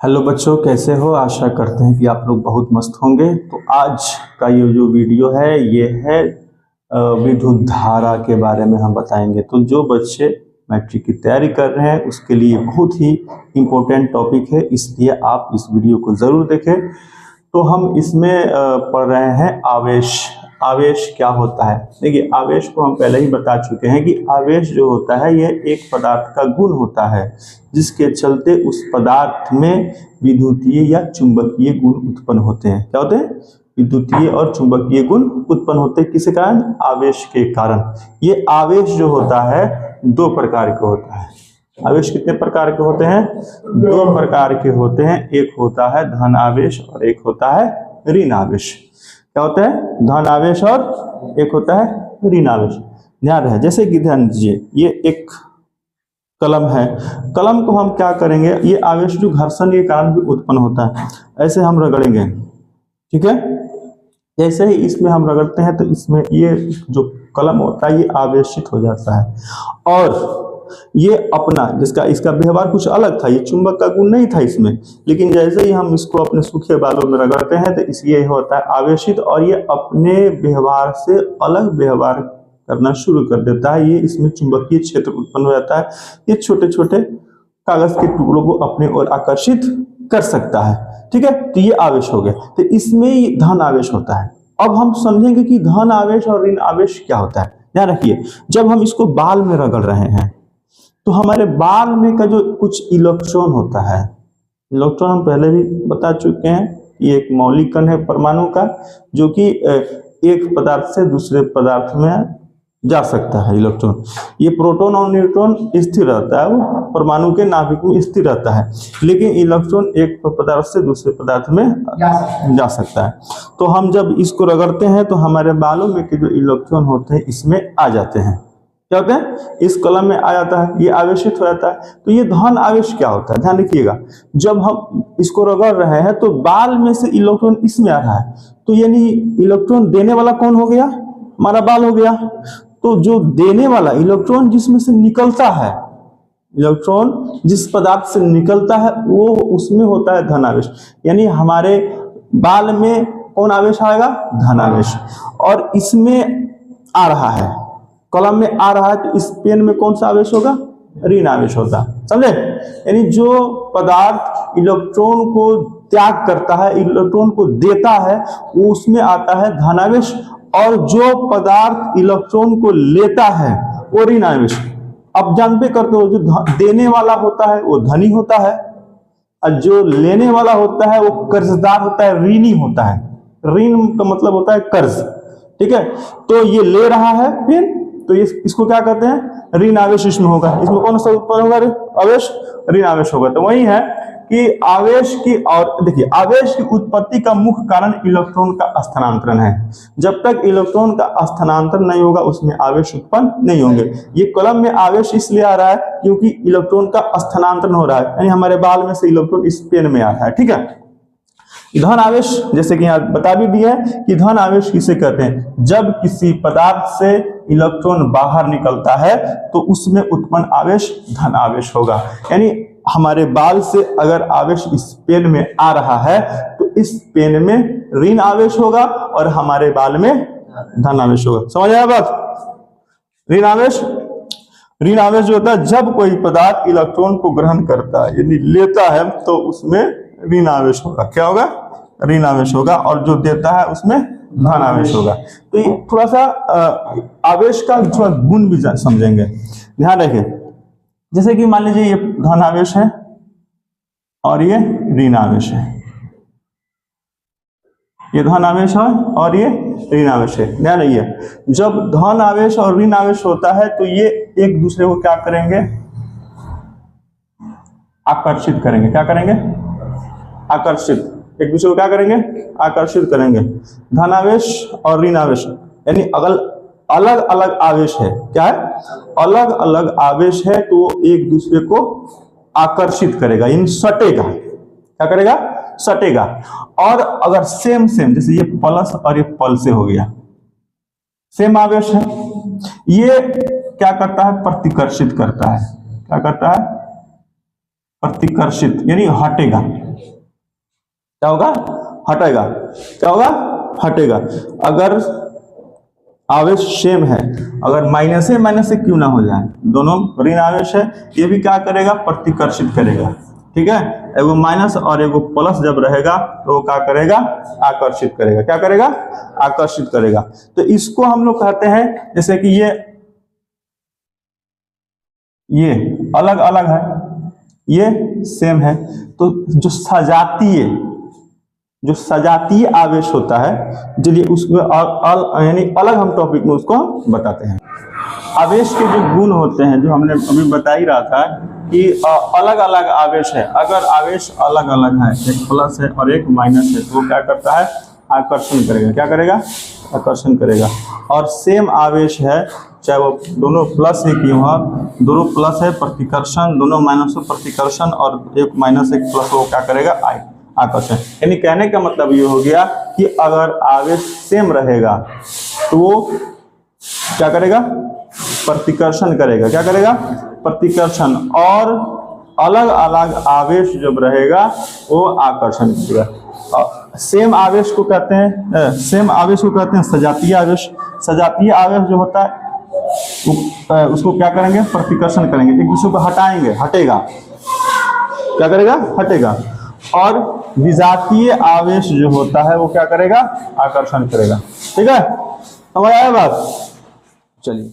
Hello बच्चों, कैसे हो? आशा करते हैं कि आप लोग बहुत मस्त होंगे। तो आज का ये जो वीडियो है ये है विद्युत धारा के बारे में हम बताएंगे। तो जो बच्चे मैट्रिक की तैयारी कर रहे हैं उसके लिए बहुत ही इम्पोर्टेंट टॉपिक है, इसलिए आप इस वीडियो को ज़रूर देखें। तो हम इसमें पढ़ रहे हैं आवेश। आवेश क्या होता है? देखिए, आवेश को हम पहले ही बता चुके हैं कि आवेश जो होता है यह एक पदार्थ का गुण होता है जिसके चलते उस पदार्थ में विद्युतीय या चुंबकीय गुण उत्पन्न होते हैं। क्या होते हैं? विद्युतीय और चुंबकीय गुण उत्पन्न होते हैं। किसके कारण? आवेश के कारण। ये आवेश जो होता है दो प्रकार के होता है। आवेश कितने प्रकार के होते हैं? दो प्रकार के होते हैं। एक होता है धन आवेश और एक होता है ऋण आवेश। क्या होता है? धन आवेश और एक होता है ऋण आवेश। ध्यान रहे, जैसे कि ध्यान दीजिए, ये एक कलम है। कलम को हम क्या करेंगे? ये आवेश जो घर्षण के कारण भी उत्पन्न होता है, ऐसे हम रगड़ेंगे, ठीक है। जैसे ही इसमें हम रगड़ते हैं तो इसमें ये जो कलम होता है ये आवेशित हो जाता है और ये अपना जिसका इसका व्यवहार कुछ अलग था, ये चुंबक का गुण नहीं था इसमें, लेकिन जैसे ही हम इसको अपने सूखे बालों में रगड़ते हैं तो इसलिए होता है आवेशित और ये अपने व्यवहार से अलग व्यवहार करना शुरू कर देता है। ये इसमें चुंबकीय क्षेत्र उत्पन्न हो जाता है। ये छोटे छोटे कागज के टुकड़ों को अपने ओर आकर्षित कर सकता है, ठीक है। तो ये आवेश हो गया। तो इसमें धन आवेश होता है। अब हम समझेंगे कि धन आवेश और ऋण आवेश क्या होता है। ध्यान रखिए, जब हम इसको बाल में रगड़ रहे हैं तो हमारे बाल में का जो कुछ इलेक्ट्रॉन होता है, इलेक्ट्रॉन हम पहले भी बता चुके हैं, ये एक मौलिक कण है परमाणु का, जो कि एक पदार्थ से दूसरे पदार्थ में जा सकता है। इलेक्ट्रॉन, ये प्रोटॉन और न्यूट्रॉन स्थिर रहता है, वो परमाणु के नाभिक में स्थिर रहता है, लेकिन इलेक्ट्रॉन एक पदार्थ से दूसरे पदार्थ में जा सकता है। तो हम जब इसको रगड़ते हैं तो हमारे बालों में के जो इलेक्ट्रॉन होते हैं इसमें आ जाते हैं। क्या होते हैं? इस कलम में आ जाता है, ये आवेशित हो जाता है। तो ये धन आवेश क्या होता है? ध्यान रखिएगा, जब हम इसको रगड़ रहे हैं तो बाल में से इलेक्ट्रॉन इसमें आ रहा है, तो यानी इलेक्ट्रॉन देने वाला कौन हो गया? हमारा बाल हो गया। तो जो देने वाला इलेक्ट्रॉन जिसमें से निकलता है, इलेक्ट्रॉन जिस पदार्थ से निकलता है वो उसमें होता है धन आवेश। यानी हमारे बाल में कौन आवेश आएगा? धन आवेश। और इसमें आ रहा है, कलम में आ रहा है, तो इस पेन में कौन सा आवेश होगा? ऋण आवेश होगा। समझे? यानी जो पदार्थ इलेक्ट्रॉन को त्याग करता है, इलेक्ट्रॉन को देता है, वो उसमें आता है धन आवेश, और जो पदार्थ इलेक्ट्रॉन को लेता है वो ऋण आवेश। अब जानते करते हो, जो देने वाला होता है वो धनी होता है और जो लेने वाला होता है वो कर्जदार होता है, ऋणी होता है। ऋण का मतलब होता है कर्ज, ठीक है। तो ये ले रहा है फिर, तो इसको क्या कहते हैं? ऋण आवेश इसमें होगा। इसमें कौन सा उत्पन्न होगा? आवेश, ऋण आवेश होगा। तो वही है कि आवेश की, और देखिए आवेश की उत्पत्ति का मुख्य कारण इलेक्ट्रॉन का स्थानांतरण है। जब तक इलेक्ट्रॉन का स्थानांतरण नहीं होगा उसमें आवेश उत्पन्न नहीं होंगे। ये कलम में आवेश इसलिए आ रहा है क्योंकि इलेक्ट्रॉन का स्थानांतरण हो रहा है, यानी हमारे बाल में से इलेक्ट्रॉन इस पेन में आ रहा है, ठीक है। धन आवेश, जैसे कि यहाँ बता भी दिया है कि धन आवेश किसे कहते हैं? जब किसी पदार्थ से इलेक्ट्रॉन बाहर निकलता है तो उसमें उत्पन्न आवेश धन आवेश होगा। यानी हमारे बाल से अगर आवेश इस पेन में आ रहा है तो इस पेन में ऋण आवेश होगा और हमारे बाल में धन आवेश होगा। समझ आया बात? ऋण आवेश, ऋण आवेश जो होता है जब कोई पदार्थ इलेक्ट्रॉन को ग्रहण करता है यानी लेता है तो उसमें ऋण आवेश होगा। क्या होगा? ऋण आवेश होगा। और जो देता है उसमें धन आवेश होगा। तो ये थोड़ा सा आवेश का थोड़ा गुण भी समझेंगे। ध्यान रखें, जैसे कि मान लीजिए ये धन आवेश है और ये ऋण आवेश है, ये धन आवेश है और ये ऋण आवेश है। ध्यान रखिए, जब धन आवेश और ऋण आवेश होता है तो ये एक दूसरे को क्या करेंगे? आकर्षित करेंगे। क्या करेंगे? आकर्षित। एक दूसरे को क्या करेंगे? आकर्षित करेंगे। धन आवेश और ऋण आवेश यानी अलग अलग आवेश है। क्या है? अलग अलग आवेश है, तो एक दूसरे को आकर्षित करेगा, इन सटेगा। क्या करेगा? सटेगा। और अगर सेम सेम, जैसे ये प्लस और ये पल से हो गया, सेम आवेश है, ये क्या करता है? प्रतिकर्षित करता है। क्या करता है? प्रतिकर्षित यानी हटेगा। क्या होगा? हटेगा। क्या होगा? हटेगा। अगर आवेश सेम है, अगर माइनस से क्यों ना हो जाए, दोनों ऋण आवेश है, ये भी क्या करेगा? प्रतिकर्षित करेगा। ठीक है, एगो माइनस और एगो प्लस जब रहेगा तो वो क्या करेगा? आकर्षित करेगा। क्या करेगा? आकर्षित करेगा। तो इसको हम लोग कहते हैं, जैसे कि ये अलग अलग है, ये सेम है, तो जो सजातीय आवेश होता है, चलिए उसको यानी अलग हम टॉपिक में उसको बताते हैं। आवेश के जो गुण होते हैं, जो हमने अभी बता ही रहा था कि अलग अलग आवेश है। अगर आवेश अलग अलग है, एक प्लस है और एक माइनस है, तो वो क्या करता है? आकर्षण करेगा। क्या करेगा? आकर्षण करेगा। और सेम आवेश है, चाहे वो दोनों प्लस है क्यों है, दोनों प्लस है प्रतिकर्षण, दोनों माइनस है प्रतिकर्षण, और एक माइनस एक प्लस, वो क्या करेगा? आकर्षण। यानी कहने का मतलब ये हो गया कि अगर आवेश सेम रहेगा तो वो क्या करेगा? प्रतिकर्षण करेगा। क्या करेगा? प्रतिकर्षण। और अलग अलग आवेश जब रहेगा वो आकर्षण करेगा। सेम आवेश को कहते हैं सजातीय आवेश। सजातीय आवेश जो होता है उसको क्या करेंगे? प्रतिकर्षण करेंगे, एक दूसरे को हटाएंगे, हटेगा। क्या करेगा? हटेगा। और विजातीय आवेश जो होता है वो क्या करेगा? आकर्षण करेगा। ठीक है, समझ आया बात? चलिए।